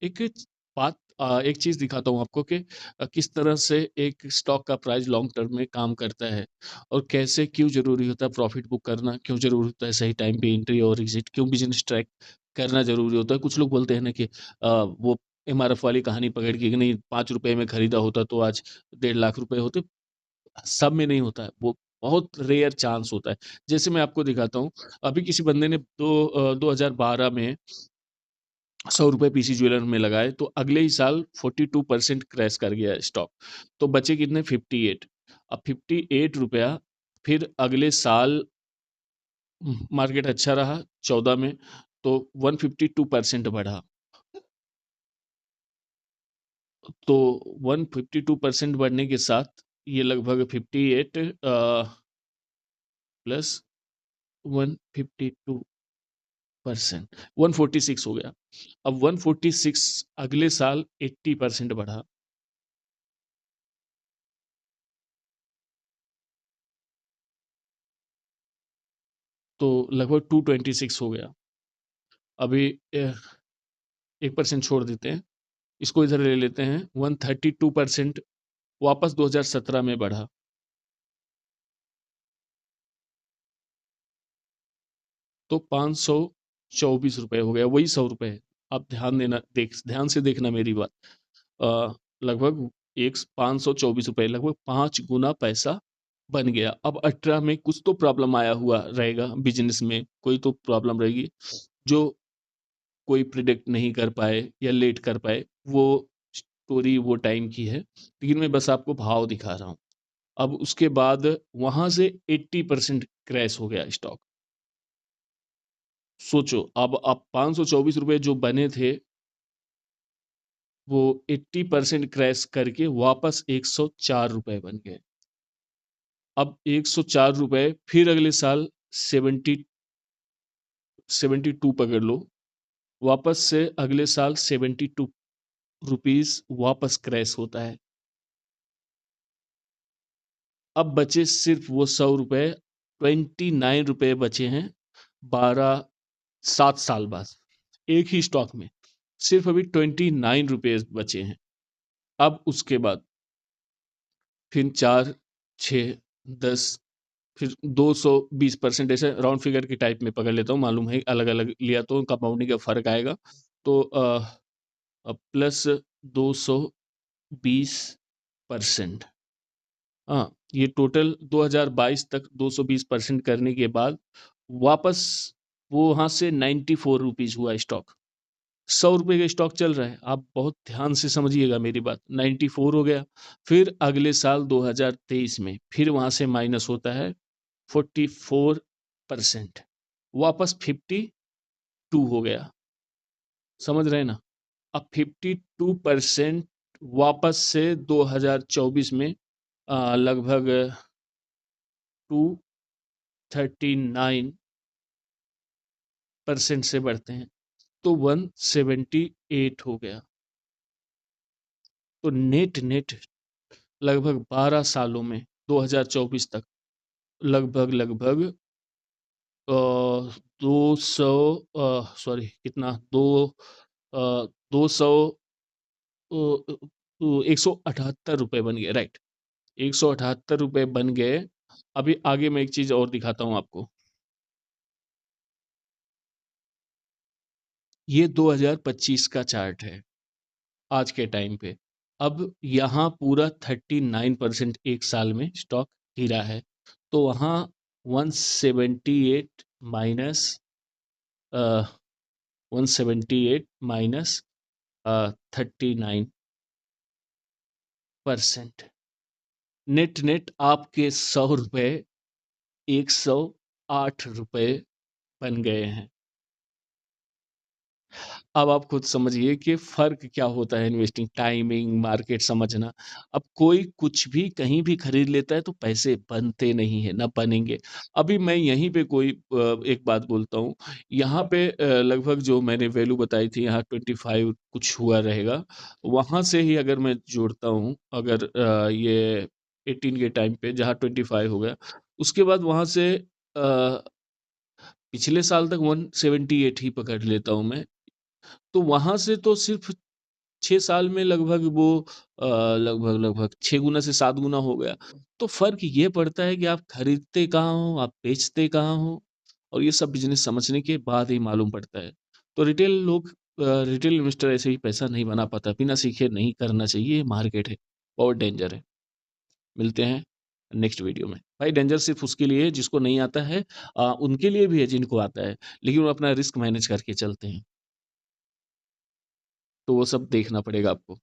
एक एक चीज़ दिखाता हूँ आपको कि किस तरह से एक स्टॉक का प्राइस लॉन्ग टर्म में काम करता है और कैसे क्यों ज़रूरी होता है प्रॉफिट बुक करना, क्यों ज़रूरी होता है सही टाइम पे एंट्री और एग्ज़िट, क्यों बिज़नेस ट्रैक करना ज़रूरी होता है। कुछ लोग बोलते हैं ना कि वो एमआरएफ वाली कहानी पकड़ के कि नहीं ₹5 में खरीदा होता तो आज 1.5 लाख रुपए होते। सब में नहीं होता है, वो बहुत रेयर चांस होता है। जैसे मैं आपको दिखाता हूँ, अभी किसी बंदे ने 2012 में ₹100 पीसी ज्वेलर में लगाए, तो अगले ही साल 42% क्रैश कर गया स्टॉक। तो बचे कितने 58। अब ₹58 फिर अगले साल मार्केट अच्छा रहा 14 में तो 152% बढ़ा। तो 152% बढ़ने के साथ ये लगभग 58 प्लस 152% 146 हो गया। अब 146 अगले साल 80% बढ़ा। तो लगभग 226 हो गया। अभी 1% छोड़ देते हैं, इसको इधर ले लेते हैं। 132% वापस 2017 में बढ़ा। तो ₹524 हो गया, वही ₹100 है। आप ध्यान से देखना मेरी बात। लगभग एक ₹524 लगभग 5 गुना पैसा बन गया। अब 18 में कुछ तो प्रॉब्लम आया हुआ रहेगा बिजनेस में, कोई तो प्रॉब्लम रहेगी जो कोई प्रिडिक्ट नहीं कर पाए या लेट कर पाए, वो स्टोरी वो टाइम की है, लेकिन मैं बस आपको भाव दिखा रहा हूँ। अब उसके बाद वहां से 80% क्रैश हो गया स्टॉक। सोचो, अब आप ₹524 जो बने थे, वो 80% क्रैश करके वापस ₹104 बन गए। अब ₹104 फिर अगले साल 72 पकड़ लो, वापस से अगले साल ₹72 वापस क्रैश होता है। अब बचे सिर्फ वो ₹100, ₹29 बचे हैं 7 साल बाद, एक ही स्टॉक में सिर्फ अभी ₹29 बचे हैं। अब उसके बाद फिर 4, 6, 10, फिर 220% ऐसे राउंड फिगर के टाइप में पकड़ लेता हूँ, मालूम है अलग अलग लिया तो कंपाउंडिंग का फर्क आएगा। तो प्लस 220%। हाँ, ये टोटल 2022 तक 220% करने के बाद वापस वो वहां से ₹94 हुआ स्टॉक। ₹100 का स्टॉक चल रहा है, आप बहुत ध्यान से समझिएगा मेरी बात। 94 हो गया, फिर अगले साल 2023 में फिर वहां से माइनस होता है 44%, वापस 52 हो गया। समझ रहे हैं ना? अब 52% वापस से 2024 में लगभग 239% से बढ़ते हैं, तो 178 हो गया। तो नेट नेट लगभग 12 सालों में 2024 तक लगभग 200 सॉरी कितना 200 ₹178 बन गए, राइट। ₹178 बन गए। अभी आगे मैं एक चीज और दिखाता हूं आपको। ये 2025 का चार्ट है आज के टाइम पे। अब यहाँ पूरा 39% एक साल में स्टॉक गिरा है, तो वहाँ 178 माइनस 178 माइनस 39%, नेट नेट आपके ₹100 ₹108 बन गए हैं। अब आप खुद समझिए कि फ़र्क क्या होता है इन्वेस्टिंग, टाइमिंग, मार्केट समझना। अब कोई कुछ भी कहीं भी खरीद लेता है तो पैसे बनते नहीं हैं, ना बनेंगे। अभी मैं यहीं पे कोई एक बात बोलता हूँ, यहाँ पे लगभग जो मैंने वैल्यू बताई थी यहाँ 25 कुछ हुआ रहेगा, वहाँ से ही अगर मैं जोड़ता हूँ, अगर ये 18 के टाइम पे जहाँ 25 हो गया, उसके बाद वहाँ से पिछले साल तक 178 ही पकड़ लेता हूँ मैं। तो वहाँ से तो सिर्फ़ 6 साल में लगभग वो लगभग 6 गुना से 7 गुना हो गया। तो फ़र्क ये पड़ता है कि आप खरीदते कहाँ हो, आप बेचते कहाँ हो और ये सब बिज़नेस समझने के बाद ही मालूम पड़ता है। तो रिटेल इन्वेस्टर ऐसे ही पैसा नहीं बना पाता, बिना सीखे नहीं करना चाहिए, ये मार्केट है, बहुत डेंजर है। मिलते हैं नेक्स्ट वीडियो में। भाई डेंजर सिर्फ़ उसके लिए है जिसको नहीं आता है, उनके लिए भी है जिनको आता है, लेकिन वो अपना रिस्क मैनेज करके चलते हैं। तो वो सब देखना पड़ेगा आपको।